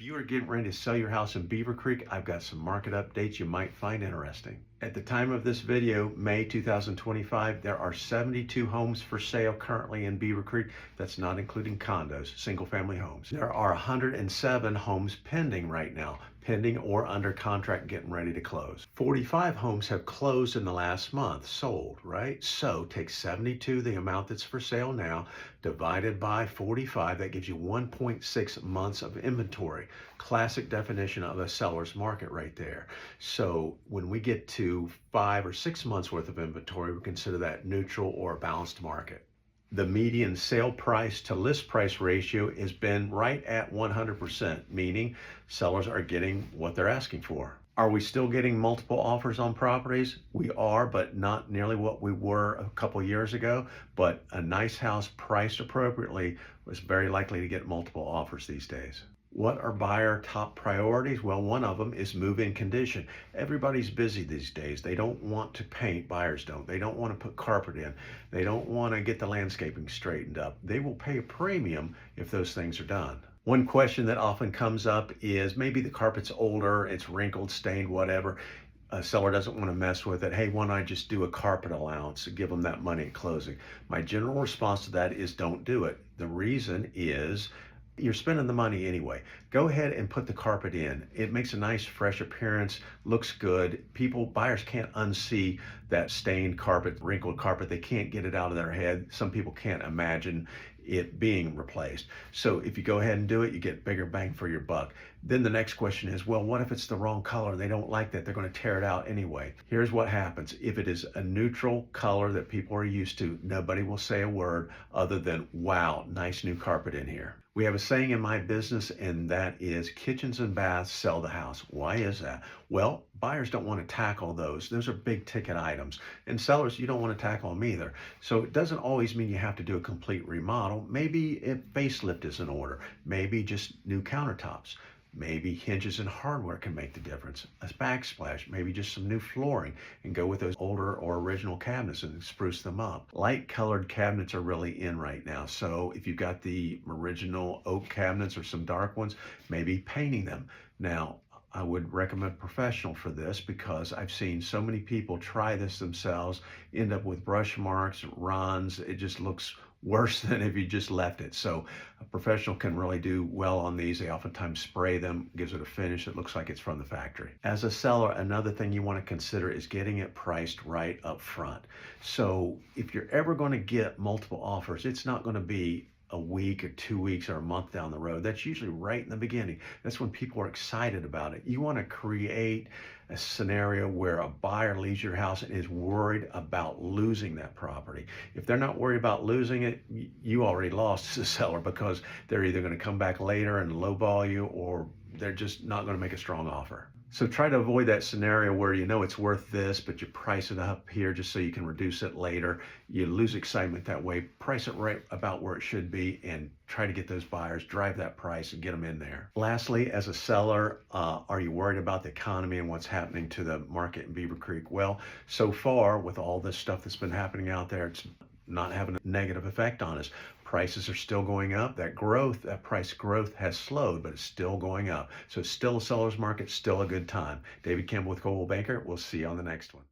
If you are getting ready to sell your house in Beavercreek, I've got some market updates you might find interesting. At the time of this video, May 2025, there are 72 homes for sale currently in Beavercreek. That's not including condos, single family homes. There are 107 homes pending right now, pending or under contract getting ready to close. 45 homes have closed in the last month, sold, right? So take 72, the amount that's for sale now, divided by 45, that gives you 1.6 months of inventory. Classic definition of a seller's market right there. So when we get to 5 or 6 months worth of inventory, we consider that neutral or a balanced market. The median sale price to list price ratio has been right at 100%, meaning sellers are getting what they're asking for. Are we still getting multiple offers on properties? We are, but not nearly what we were a couple years ago. But a nice house priced appropriately was very likely to get multiple offers these days. What are buyer top priorities? Well, one of them is move-in condition. Everybody's busy these days. They don't want to paint, buyers don't. They don't want to put carpet in. They don't want to get the landscaping straightened up. They will pay a premium if those things are done. One question that often comes up is maybe the carpet's older, it's wrinkled, stained, whatever. A seller doesn't want to mess with it. Hey, why don't I just do a carpet allowance and give them that money at closing? My general response to that is don't do it. The reason is you're spending the money anyway. Go ahead and put the carpet in. It makes a nice fresh appearance, looks good. Buyers can't unsee that stained carpet, wrinkled carpet. They can't get it out of their head. Some people can't imagine it being replaced. So if you go ahead and do it, you get bigger bang for your buck. Then the next question is, well, what if it's the wrong color? They don't like that. They're going to tear it out anyway. Here's what happens. If it is a neutral color that people are used to, nobody will say a word other than, wow, nice new carpet in here. We have a saying in my business, and that is kitchens and baths sell the house. Why is that? Well, buyers don't want to tackle those. Those are big ticket items. And sellers, you don't want to tackle them either. So it doesn't always mean you have to do a complete remodel. Maybe a facelift is in order. Maybe just new countertops. Maybe hinges and hardware can make the difference. A backsplash, maybe just some new flooring, and go with those older or original cabinets and spruce them up. Light colored cabinets are really in right now. So if you've got the original oak cabinets or some dark ones, maybe painting them. Now, I would recommend a professional for this because I've seen so many people try this themselves, end up with brush marks, runs. It just looks worse than if you just left it. So a professional can really do well on these. They oftentimes spray them, gives it a finish that looks like it's from the factory. As a seller, another thing you want to consider is getting it priced right up front. So if you're ever going to get multiple offers, it's not going to be a week or 2 weeks or a month down the road. That's usually right in the beginning. That's when people are excited about it. You want to create a scenario where a buyer leaves your house and is worried about losing that property. If they're not worried about losing it, you already lost as a seller because they're either going to come back later and lowball you, or they're just not going to make a strong offer. So try to avoid that scenario where you know it's worth this, but you price it up here just so you can reduce it later. You lose excitement that way. Price it right about where it should be and try to get those buyers, drive that price and get them in there. Lastly, as a seller, are you worried about the economy and what's happening to the market in Beavercreek? Well, so far with all this stuff that's been happening out there, it's not having a negative effect on us. Prices are still going up. That price growth has slowed, but it's still going up. So it's still a seller's market, still a good time. David Campbell with Coldwell Banker. We'll see you on the next one.